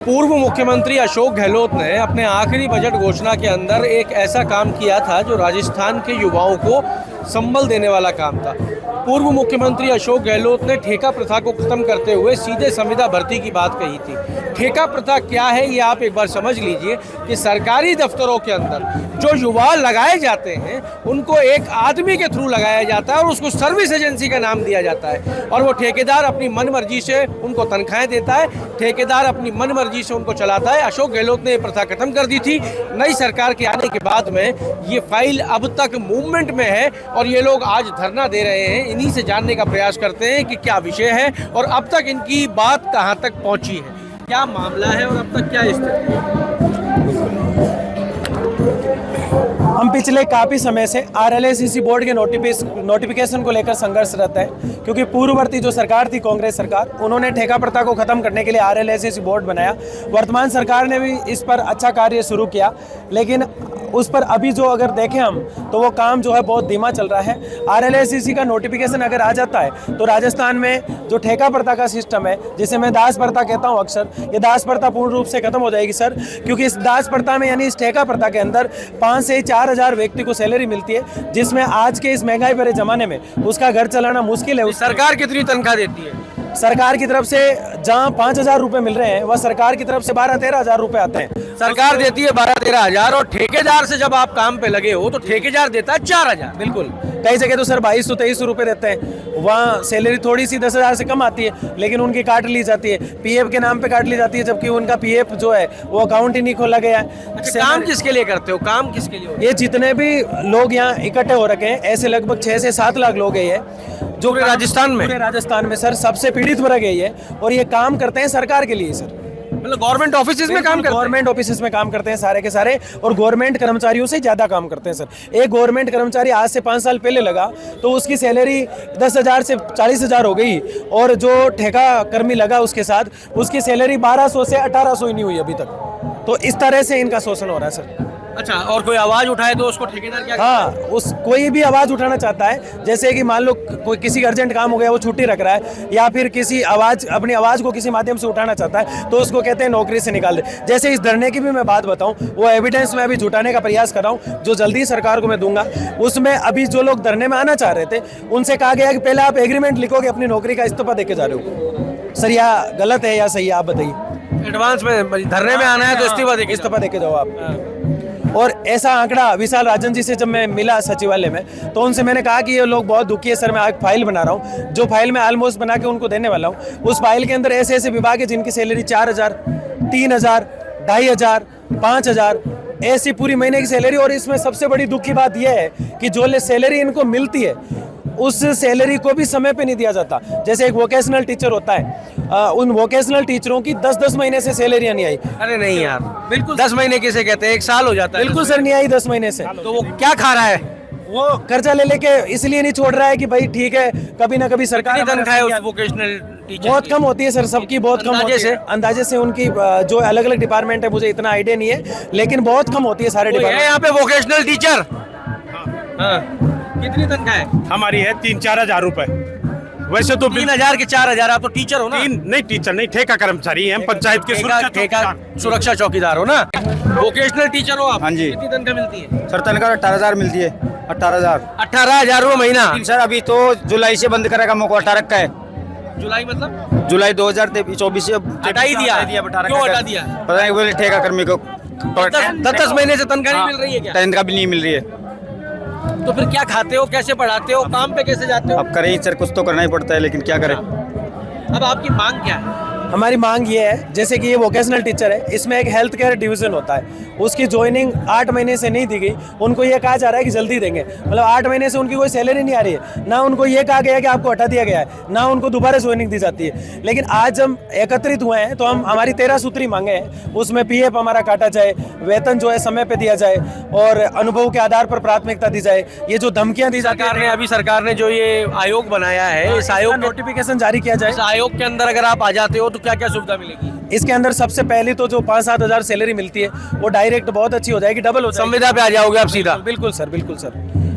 पूर्व मुख्यमंत्री अशोक गहलोत ने अपने आखिरी बजट घोषणा के अंदर एक ऐसा काम किया था जो राजस्थान के युवाओं को संबल देने वाला काम था। पूर्व मुख्यमंत्री अशोक गहलोत ने ठेका प्रथा को खत्म करते हुए सीधे संविदा भर्ती की बात कही थी। ठेका प्रथा क्या है ये आप एक बार समझ लीजिए कि सरकारी दफ्तरों के अंदर जो युवा लगाए जाते हैं उनको एक आदमी के थ्रू लगाया जाता है और उसको सर्विस एजेंसी का नाम दिया जाता है और वो ठेकेदार अपनी मनमर्जी से उनको तनख्वाहें देता है, ठेकेदार अपनी मनमर्जी से उनको चलाता है। अशोक गहलोत ने ये प्रथा खत्म कर दी थी। नई सरकार के आने के बाद में ये फाइल अब तक मूवमेंट में है और ये लोग आज धरना दे रहे हैं। इन्हीं से जानने का प्रयास करते हैं कि क्या विषय है और अब तक इनकी बात कहां तक पहुंची है, क्या मामला है और अब तक क्या स्थिति है। हम पिछले काफ़ी समय से RLACC बोर्ड के नोटिफिकेशन को लेकर संघर्षरत है, क्योंकि पूर्ववर्ती जो सरकार थी, कांग्रेस सरकार, उन्होंने ठेका प्रथा को खत्म करने के लिए RLACC बोर्ड बनाया। वर्तमान सरकार ने भी इस पर अच्छा कार्य शुरू किया, लेकिन उस पर अभी जो अगर देखें हम तो वो काम जो है बहुत धीमा चल रहा है। RLACC का नोटिफिकेशन अगर आ जाता है तो राजस्थान में जो ठेका प्रथा का सिस्टम है, जिसे मैं दास प्रथा कहता हूँ अक्सर, ये दास प्रथा पूर्ण रूप से खत्म हो जाएगी सर, क्योंकि इस दास प्रथा में यानी इस ठेका प्रथा के अंदर 5 से 4 हज़ार व्यक्ति को सैलरी मिलती है, जिसमें आज के इस महंगाई भरे जमाने में उसका घर चलाना मुश्किल है। सरकार कितनी तनख्वाह देती है? सरकार की तरफ से जहां 5,000 रुपए मिल रहे हैं वह सरकार की तरफ से 12-13 हज़ार रुपए आते हैं। सरकार देती है 12-13 हज़ार और ठेकेदार से जब आप काम पे लगे हो तो ठेकेदार देता है 4,000। बिल्कुल, कई जगह तो सर 2200-2300 रुपए देते हैं। वहाँ सैलरी थोड़ी सी 10,000 से कम आती है, लेकिन उनकी काट ली जाती है, PF के नाम पे काट ली जाती है, जबकि उनका PF जो है वो अकाउंट ही नहीं खोला गया है। अच्छा, काम किसके लिए करते हो? काम किसके लिए? ये जितने भी लोग यहाँ इकट्ठे हो रखे हैं, ऐसे लगभग 6 से 7 लाख लोग हैं जो पूरे राजस्थान में सर सबसे पीड़ित वर्ग है ये, और ये काम करते हैं सरकार के लिए सर। मतलब गवर्नमेंट ऑफिसेज में काम करते हैं? गवर्नमेंट ऑफिसेज में काम करते हैं सारे के सारे, और गवर्नमेंट कर्मचारियों से ज़्यादा काम करते हैं सर। एक गवर्नमेंट कर्मचारी आज से 5 साल पहले लगा तो उसकी सैलरी 10,000 से 40,000 हो गई, और जो ठेका कर्मी लगा उसके साथ उसकी सैलरी 1200 से 1800 ही नहीं हुई अभी तक। तो इस तरह से इनका शोषण हो रहा है सर। अच्छा, और कोई आवाज उठाए तो उसको ठेकेदार क्या? हाँ, उस कोई भी आवाज़ उठाना चाहता है, जैसे कि मान लो कोई किसी अर्जेंट काम हो गया, वो छुट्टी रख रहा है, या फिर किसी अपनी आवाज़ को किसी माध्यम से उठाना चाहता है, तो उसको कहते हैं नौकरी से निकाल दे। जैसे इस धरने की भी मैं बात बताऊं, वो एविडेंस मैं अभी जुटाने का प्रयास कर रहा हूं, जो जल्दी सरकार को मैं दूंगा। उसमें अभी जो लोग धरने में आना चाह रहे थे उनसे कहा गया कि पहले आप एग्रीमेंट लिखोगे, अपनी नौकरी का इस्तीफा देके जा रहे हो। सर यह गलत है या सही है, आप बताइए। एडवांस में धरने में आना है तो इस्तीफा देके जाओ आप। और ऐसा आंकड़ा विशाल राजन जी से जब मैं मिला सचिवालय में, तो उनसे मैंने कहा कि ये लोग बहुत दुखी है सर, मैं एक फाइल बना रहा हूँ, जो फाइल मैं ऑलमोस्ट बना के उनको देने वाला हूँ। उस फाइल के अंदर ऐसे ऐसे विभाग है जिनकी सैलरी 4,000, 3,000, 2,500, 5,000, ऐसी पूरी महीने की सैलरी। और इसमें सबसे बड़ी दुख की बात यह है कि जो सैलरी इनको मिलती है उस सैलरी को भी समय पे नहीं दिया जाता। जैसे एक वोकेशनल टीचर होता है, उन वोकेशनल टीचरों की 10-10 महीने से सैलरियां नहीं आई। अरे नहीं यार, बिल्कुल 10 महीने किसे कहते हैं? 1 साल हो जाता है। बिल्कुल सर, नहीं आई 10 महीने से। तो वो क्या खा रहा है? वो कर्जा ले लेके इसलिए नहीं छोड़ रहा है कि भाई ठीक है, कभी ना कभी सरकार तनख्वाह है उस वोकेशनल टीचर? बहुत कम होती है सर, सबकी बहुत कम होती है। अंदाजे से उनकी जो अलग अलग डिपार्टमेंट है मुझे इतना आइडिया नहीं है, लेकिन बहुत कम होती है सारे डिपार्टमेंट। यहाँ पे वोकेशनल टीचर कितनी तनख्वाह है? हमारी है 3-4 हज़ार रुपए। वैसे तो 3,000 के 4,000। आप तो टीचर हो ना? नहीं टीचर नहीं, ठेका कर्मचारी हैं, पंचायत के सुरक्षा चौकीदार हो ना? वोकेशनल टीचर हो आप? हाँ जी। कितनी तनख्वाह मिलती है? सर तनख्वाह 18,000 मिलती है। 18,000 रुपये महीना? सर अभी तो जुलाई से बंद करेगा, मौका 18 का है। जुलाई मतलब जुलाई 2024 से हटा ही दिया? क्यों हटा दिया? पता नहीं, बोले ठेका कर्मी को 10 महीने से तनख्वाह नहीं मिल रही है क्या? तनख्वाह भी नहीं मिल रही है। तो फिर क्या खाते हो, कैसे पढ़ाते हो, काम पे कैसे जाते हो? अब करें सर, कुछ तो करना ही पड़ता है, लेकिन क्या करें। अब आपकी मांग क्या है? हमारी मांग ये है, जैसे कि ये वोकेशनल टीचर है, इसमें एक हेल्थ केयर डिवीजन होता है, उसकी ज्वाइनिंग 8 महीने से नहीं दी गई। उनको ये कहा जा रहा है कि जल्दी देंगे, मतलब 8 महीने से उनकी कोई सैलरी नहीं आ रही है। ना उनको ये कहा गया है कि आपको हटा दिया गया है, ना उनको दोबारा ज्वाइनिंग दी जाती है। लेकिन आज हम एकत्रित हुए हैं तो हम हमारी 13 सूत्री मांगे हैं, उसमें PF हमारा काटा जाए, वेतन जो है समय पे दिया जाए, और अनुभव के आधार पर प्राथमिकता दी जाए। ये जो धमकियां दी जाती है, अभी सरकार ने जो ये आयोग बनाया है, इस आयोग नोटिफिकेशन जारी किया जाए। इस आयोग के अंदर अगर आप आ जाते हो तो क्या क्या सुविधा मिलेगी? इसके अंदर सबसे पहली तो जो 5-7 हज़ार सैलरी मिलती है वो डायरेक्ट बहुत अच्छी हो जाएगी, डबल हो जाएगी। संविदा पे आ जाओगे आप सीधा? बिल्कुल सर, बिल्कुल सर,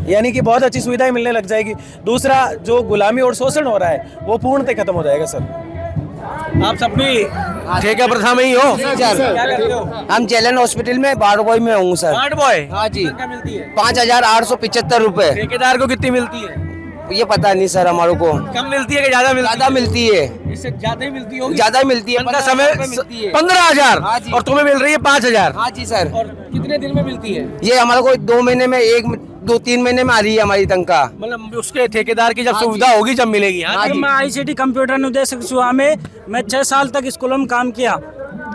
यानी कि बहुत अच्छी सुविधाएं मिलने लग जाएगी। दूसरा, जो गुलामी और शोषण हो रहा है वो पूर्णतः खत्म हो जाएगा सर। आप सब भी ठेका प्रथा में ही हो? सर क्या करते हो? हम चैलन हॉस्पिटल में वार्ड बॉय में हूँ सर। Smart boy? हाँ जी। तनख्वाह मिलती है? 5,875 रुपए। ठेकेदार को कितनी मिलती है? ये पता नहीं सर हमारे को। कम मिलती है कि ज्यादा मिलती है? ज्यादा मिलती है, इससे ज्यादा ही मिलती होगी। ज्यादा मिलती है। तनख्वाह 15,000 रुपए मिलती है। 15,000 हाँ जी। और तुम्हें मिल रही है 5,000? हाँ जी सर। और कितने दिन में मिलती है? ये हमारे को 2 महीने में 2-3 महीने में आ रही है हमारी तनख्वाह। मतलब उसके ठेकेदार की जब हाँ जी। सुविधा होगी जब मिलेगी। हाँ जी। मैं ICT कंप्यूटर निर्देशक सुहा में मैं 6 साल तक स्कूलों में काम किया।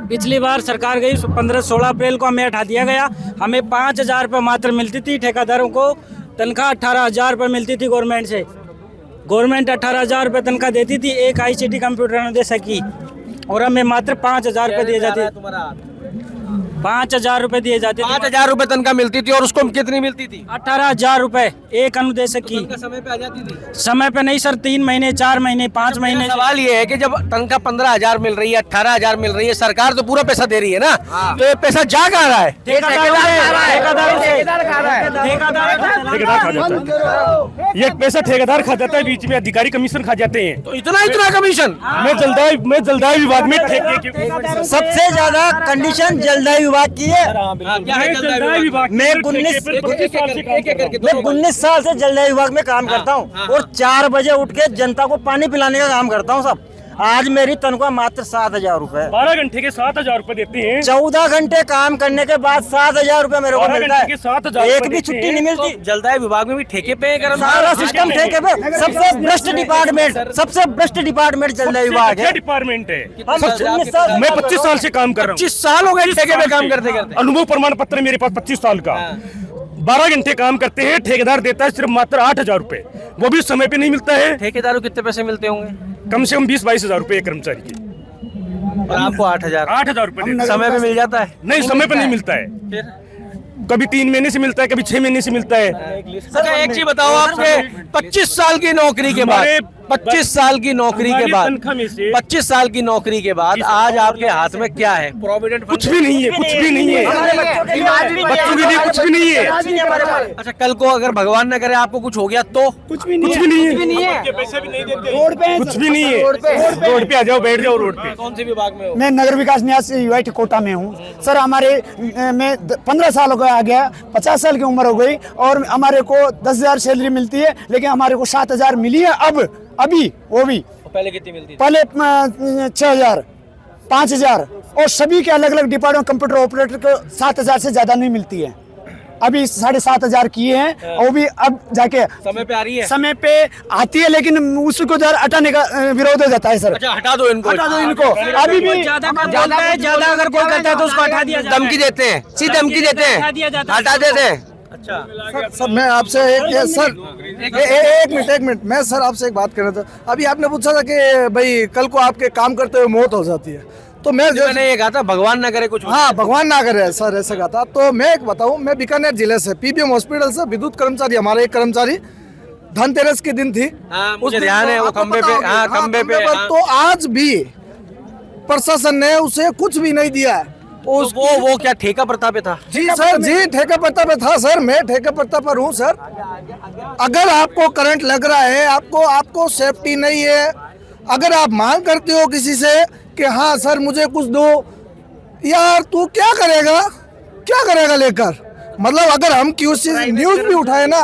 पिछली बार सरकार गई 15-16 अप्रैल को हमें हटा दिया गया। हमें 5,000 रुपये मात्र मिलती थी। ठेकेदारों को तनख्वाह 18,000 रुपये मिलती थी गवर्नमेंट से। गवर्नमेंट 18,000 रुपये तनख्वाह देती थी एक ICT कंप्यूटर निर्देशक की, और हमें मात्र 5,000 रुपये दिए जाते। 5,000 रुपये दिए जाते थे। 5,000 रुपए तनख्वाह मिलती थी और उसको कितनी मिलती थी? 18,000 रुपये एक अनुदेशक की। समय पे आ जाती थी? समय पे नहीं सर, 3 महीने 4 महीने 5 महीने। सवाल ये है कि जब तनख्वाह 15,000 मिल रही है, 18,000 मिल रही है, सरकार तो पूरा पैसा दे रही है ना, तो ये पैसा जा कहाँ रहा है? ठेकेदार खा जाता है। ये पैसा ठेकेदार खा जाता है, बीच में अधिकारी कमीशन खा जाते हैं। तो इतना कमीशन? मैं जलदाय विभाग में ठेके के सबसे ज्यादा कंडीशन जलदायु विभाग की है। क्या है जलदाय विभाग? मैं 19 साल से जलदायु विभाग में काम करता हूँ और 4 बजे उठ के जनता को पानी पिलाने का काम करता हूँ सब। आज मेरी तनख्वाह मात्र 7,000 रुपए। 12 घंटे के 7,000 रुपए देते हैं। 14 घंटे काम करने के बाद 7,000 रुपए मेरे को मिलता है। 7,000 एक भी छुट्टी नहीं मिलती। जलदाय विभाग में भी ठेके पे है कर्मचारी? सारा सिस्टम ठेके पे। सबसे भ्रष्ट डिपार्टमेंट जलदायु विभाग है। डिपार्टमेंट है। हम 19 साल मैं 25 साल से काम कर रहा हूँ। 25 साल हो गए ठेके पे काम करते करते। अनुभव प्रमाण पत्र है मेरे पास 25 साल का। 12 घंटे काम करते हैं, ठेकेदार देता है सिर्फ मात्र 8,000 रुपए, वो भी समय पे नहीं मिलता है। ठेकेदारों कितने पैसे मिलते होंगे? कम से कम 20-22 हजार रुपए एक कर्मचारी के। और आपको 8,000? 8,000 रुपए समय पे मिल जाता है? नहीं, समय पे नहीं मिलता है। फिर कभी 3 महीने से मिलता है, कभी 6 महीने से मिलता है। अच्छा एक चीज बताओ, आपके 25 साल की नौकरी के बाद, 25 साल की नौकरी के बाद, 25 साल की नौकरी के बाद आज आपके हाथ में क्या है? Provident fund? कुछ भी नहीं है, कुछ भी नहीं है, बच्चों के लिए कुछ भी नहीं है। अच्छा कल को अगर भगवान न करे आपको कुछ हो गया तो? कुछ भी नहीं है, पैसे भी नहीं देते, कुछ भी नहीं है। रोड पे आ जाओ, बैठ जाओ रोड पे। कौन से विभाग में हो? मैं नगर विकास न्यास यूआईटी कोटा में हूँ सर। हमारे में 15 साल हो गया, आ गया 50 साल की उम्र हो गई और हमारे को 10,000 सैलरी मिलती है, लेकिन हमारे को 7,000 मिली है अभी वो भी। पहले कितनी मिलती थी? पहले 6,000 5,000 और सभी के अलग अलग डिपार्टमेंट कंप्यूटर ऑपरेटर को 7,000 से ज्यादा नहीं मिलती है। अभी 7,500 किए हैं और वो भी अब जाके समय पे आ रही है? समय पे आती है, लेकिन उसको द्वारा हटाने का विरोध हो जाता है सर। अच्छा हटा दो इनको, हटा दो इनको। अभी भी ज्यादा अगर कोई करता है तो उसको हटा दिया जाता है। धमकी देते हैं, सीधी धमकी देते हैं, हटा देते हैं। अच्छा सर मैं आपसे एक मिनट मैं सर आपसे एक बात कर रहा था। अभी आपने पूछा था कि भाई कल को आपके काम करते हुए मौत हो जाती है, तो मैंने ये कहा था भगवान ना करे कुछ। हाँ भगवान ना करे सर, ऐसा कहा था। तो मैं एक बताऊं, मैं बीकानेर जिले से PBM हॉस्पिटल से विद्युत कर्मचारी, हमारा एक कर्मचारी धनतेरस के दिन थी, मुझे ध्यान है वो खंबे पे, हाँ खंबे पे। तो आज भी प्रशासन ने उसे कुछ भी नहीं दिया है। वो क्या ठेका प्रथा पे था? जी सर, जी ठेका पत्ता पे था सर। मैं ठेका पत्ता पर हूँ सर। अगर आपको करंट लग रहा है, आपको सेफ्टी नहीं है, अगर आप मांग करते हो किसी से कि हाँ सर मुझे कुछ दो, यार तू क्या करेगा लेकर? मतलब अगर हम QC न्यूज भी उठाए ना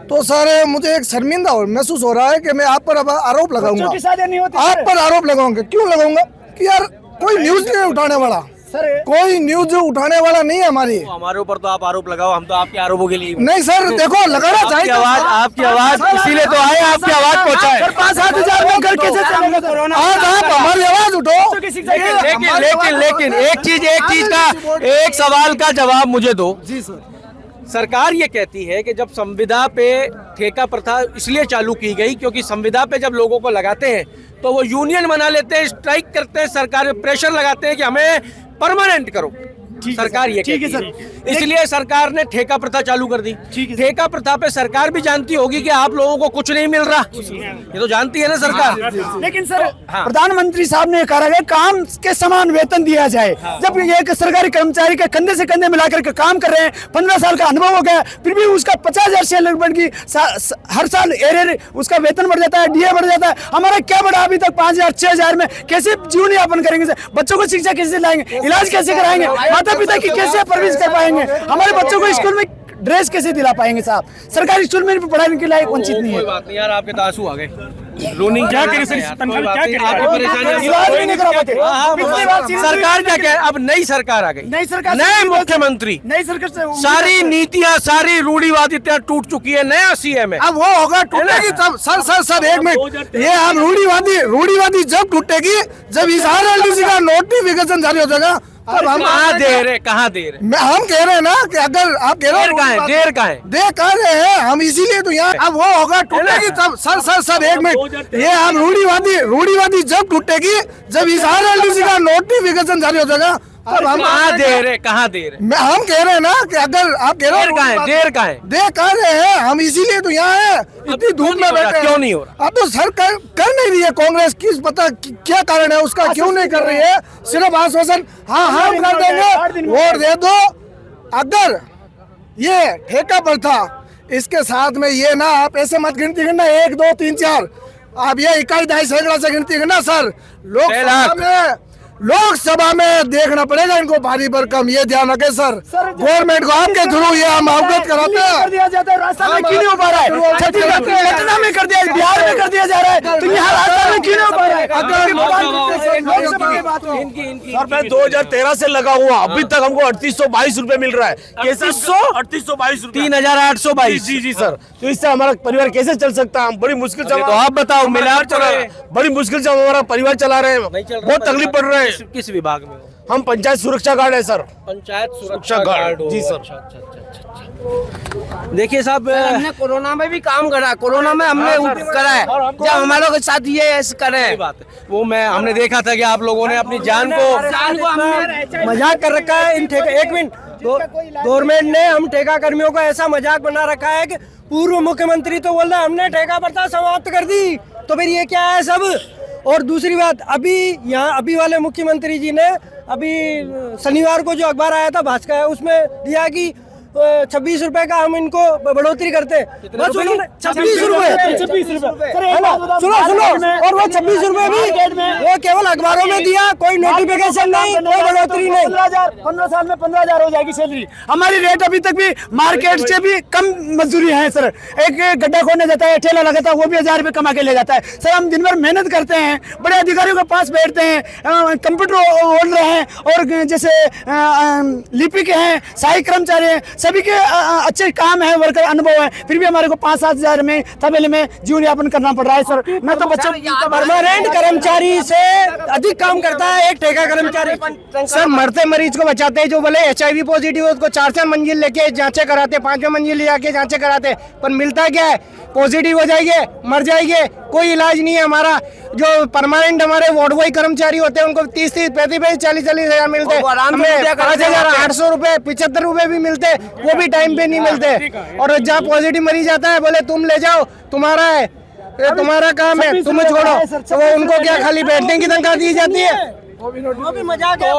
तो सर मुझे एक शर्मिंदा और महसूस हो रहा है कि मैं आप पर अब आरोप लगाऊंगा। आप पर आरोप लगाऊंगा। क्यों लगाऊंगा? कि यार कोई न्यूज नहीं उठाने वाला, कोई न्यूज उठाने वाला नहीं है हमारी। हमारे ऊपर तो आप आरोप लगाओ, हम तो आपके आरोपों के लिए नहीं सर, देखो लगाना चाहिए। आपकी आवाज इसीलिए तो आए, आपकी आवाज पहुंचाए। 5-7 हजार लोग कैसे चलेगा? आज आप हमारी आवाज उठो। लेकिन एक चीज का, एक सवाल का जवाब मुझे दो। जी सर। सरकार ये कहती है कि जब संविदा पे ठेका प्रथा इसलिए चालू की गई क्योंकि संविदा पे जब लोगों को लगाते हैं तो वो यूनियन बना लेते हैं, स्ट्राइक करते हैं, सरकार पे प्रेशर लगाते हैं कि हमें परमानेंट करो। सरकार ये ठीक है कहती सर। इसलिए सरकार ने ठेका प्रथा चालू कर दी। ठेका प्रथा पे सरकार भी जानती होगी कि आप लोगों को कुछ नहीं मिल रहा, ये तो जानती है ना सरकार। लेकिन सर प्रधानमंत्री साहब ने कहा है काम के समान वेतन दिया जाए। जब एक सरकारी कर्मचारी के कंधे से कंधे मिलाकर के काम कर रहे हैं, 15 साल का अनुभव हो गया, फिर भी उसका 50,000 सैलरी बढ़ गई, हर साल एरियर उसका वेतन बढ़ जाता है, डीए बढ़ जाता है। हमारा क्या बढ़ा अभी तक 5,000 6,000 में? कैसे जीवन यापन करेंगे सर? बच्चों को शिक्षा कैसे लाएंगे? इलाज कैसे कराएंगे? माता पिता की कैसे परवरिश कर पाएंगे? हमारे बच्चों को स्कूल में ड्रेस कैसे दिला पाएंगे साहब? सरकारी स्कूल में भी पढ़ाने के लायक वंचित नहीं है। कोई बात नहीं यार, आपके तो आंसू आ गए, रोनिंग क्या करें सर, कोई बात क्या नहीं, करें? आपकी परेशानी इलाज भी नहीं करा पाते। पिछली बार सरकार क्या कह, अब नई सरकार आ गई, नई सरकार, नए मुख्यमंत्री, नई सरकार से सारी नीतियां सारी रूढ़िवादितां टूट चुकी है, नया सीएम है। अब वो होगा टूटेगी तब। सर एक मिनट, ये हम रूढ़िवादी जब टूटेगी जब इस RLDC का नोटिफिकेशन जारी हो जाएगा। अब हम कहाँ देर है, कहाँ देर है? हम कह रहे हैं ना कि अगर आप कह रहे देर कहाँ है, देर कहाँ है? देर कह रहे हैं हम, इसीलिए तो यहाँ अब वो होगा टूटेगी तब। सर एक मिनट, ये हम रूढ़िवादी जब टूटेगी जब इस RLDC का नोटिफिकेशन जारी हो जाएगा। अब हम कहाँ देर है, कहाँ देर है? हम कह रहे हैं ना कि अगर आप कह रहे देर कहाँ है, देर कहाँ है? देर कह रहे हैं हम, इसीलिए तो यहाँ है, इतनी धूप में बैठे हैं। क्यों नहीं हो रहा? अब तो सर कर नहीं रही है कांग्रेस, किस पता क्या कारण है उसका, क्यों नहीं कर रही है? सिर्फ आश्वासन, हाँ हम कर देंगे, वोट दे दो। अगर ये ठेका पर था, इसके साथ में ये ना आप ऐसे मत गिनती करना 1 2 3 4, आप ये 21 सैकड़ा से गिनती करना सर। लोकसभा में देखना पड़ेगा इनको भारी भरकम, ये ध्यान रखें सर। गवर्नमेंट को आपके थ्रू ये हम अवगत कराते हैं। कर दिया जाता है, राजस्थान में क्यों नहीं हो पा रहा है? छत्तीसगढ़ में, पटना में कर दिया, बिहार में कर दिया जा रहा है, तो यहाँ राजस्थान में क्यों नहीं हो पा रहा है? सर मैं 2013 से लगा हुआ, अभी तक हमको 3822 रुपए मिल रहा है। कैसे 3822 रुपए, 3,822। जी सर, तो इससे हमारा परिवार कैसे चल सकता है? हम बड़ी मुश्किल से, तो आप बताओ, मिला चला रहे, बड़ी मुश्किल से हमारा परिवार चला रहे हैं, बहुत तकलीफ पड़ रहा है। किस विभाग में हो? हम पंचायत सुरक्षा गार्ड है सर। पंचायत सुरक्षा गार्ड हो। जी सर। अच्छा। देखिए साहब, हमने कोरोना में भी काम करा, कोरोना में हमने करा है, जब हमारे के साथ ये ऐसे करे। बात है वो, हमने देखा था कि आप लोगों ने अपनी जान को मजाक कर रखा है इन ठेका। एक मिनट, गवर्नमेंट ने हम ठेका कर्मियों का ऐसा मजाक बना रखा है कि पूर्व मुख्यमंत्री तो बोल रहा है हमने ठेका प्रथा समाप्त कर दी, तो फिर ये क्या है सब? और दूसरी बात, अभी वाले मुख्यमंत्री जी ने अभी शनिवार को जो अखबार आया था भास्कर है, उसमें दिया कि 26 रुपए का हम इनको बढ़ोतरी करते हैं। बस उन्होंने 26 रुपए, है ना? सुनो और वो 26 रुपए भी वो केवल अखबारों में दिया, कोई नोटिफिकेशन नहीं, कोई बढ़ोतरी नहीं। 15 साल में 15,000 हो जाएगी सैलरी। हमारी रेट अभी तक भी मार्केट से भी कम मजदूरी है सर। एक गड्ढा खोदने जाता है, ठेला लगाता है, वो भी 1,000 रुपए कमा के ले जाता है सर। हम दिन भर मेहनत करते हैं, बड़े अधिकारियों के पास बैठते हैं, कंप्यूटर ओढ़ रहे हैं, और जैसे लिपिक हैं, सहायक कर्मचारी हैं, सभी के अच्छे काम है, वर्कर अनुभव है, फिर भी हमारे को 5-7 हजार में तबेले में जीवन यापन करना पड़ रहा है सर। मैं तो बच्चों परमानेंट कर्मचारी से अधिक काम करता है एक ठेका कर्मचारी। सर मरते मरीज को बचाते हैं, जो बोले HIV पॉजिटिव है उसको 4 मंजिल लेके जांचें कराते, 5वें मंजिल ले जाके जांचें कराते, पर मिलता क्या है? पॉजिटिव हो जाएंगे, मर जाएंगे, कोई इलाज नहीं है। हमारा जो परमानेंट हमारे वार्ड बॉय कर्मचारी होते हैं उनको 30-30, 35-35, 40-40 हजार मिलते हैं, हमें 5,800 रुपए, 75 रुपए भी मिलते, वो भी टाइम पे नहीं मिलते। और जहाँ पॉजिटिव मरीज आता है, बोले तुम ले जाओ, तुम्हारा है, तुम्हारा काम है, तुम्हें छोड़ो, तो वो उनको क्या खाली बैठने की तनख्वाह दी जाती है? वो भी मजाक है। तो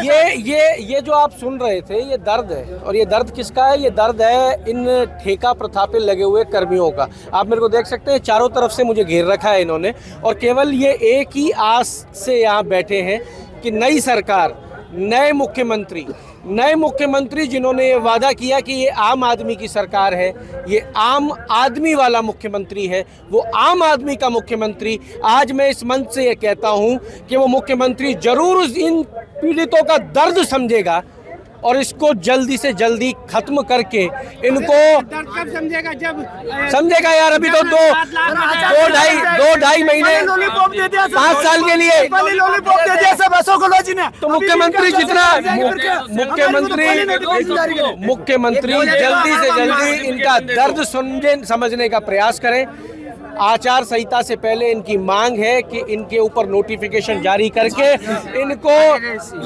ये जो आप सुन रहे थे, ये दर्द है, और ये दर्द किसका है? ये दर्द है इन ठेका प्रथा पे लगे हुए कर्मियों का। आप मेरे को देख सकते हैं, चारों तरफ से मुझे घेर रखा है इन्होंने, और केवल ये एक ही आस से यहाँ बैठे हैं कि नई सरकार, नए मुख्यमंत्री जिन्होंने ये वादा किया कि ये आम आदमी की सरकार है, ये आम आदमी वाला मुख्यमंत्री है, वो आम आदमी का मुख्यमंत्री, आज मैं इस मंच से ये कहता हूँ कि वो मुख्यमंत्री जरूर इन पीड़ितों का दर्द समझेगा और इसको जल्दी से जल्दी खत्म करके इनको समझेगा यार। अभी तो दो ढाई महीने 5 साल के लिए तो मुख्यमंत्री जल्दी से जल्दी इनका दर्द समझने का प्रयास करें। आचार संहिता से पहले इनकी मांग है कि इनके ऊपर नोटिफिकेशन जारी करके इनको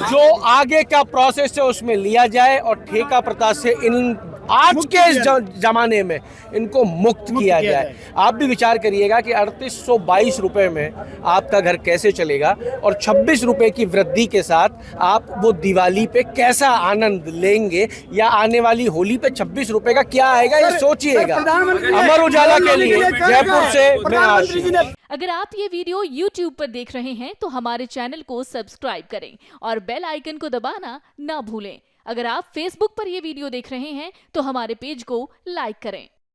जो आगे का प्रोसेस है उसमें लिया जाए और ठेका प्रथा से इन आज के जमाने में इनको मुक्त किया जाए। आप भी विचार करिएगा कि 3822 रुपए में आपका घर कैसे चलेगा और 26 रुपए की वृद्धि के साथ आप वो दिवाली पे कैसा आनंद लेंगे, या आने वाली होली पे 26 रुपए का क्या आएगा, ये सोचिएगा। अमर उजाला के लिए जयपुर से मैं आशीष। अगर आप ये वीडियो YouTube पर देख रहे हैं तो हमारे चैनल को सब्सक्राइब करें और बेल आइकन को दबाना ना भूलें। अगर आप Facebook पर ये वीडियो देख रहे हैं तो हमारे पेज को लाइक करें।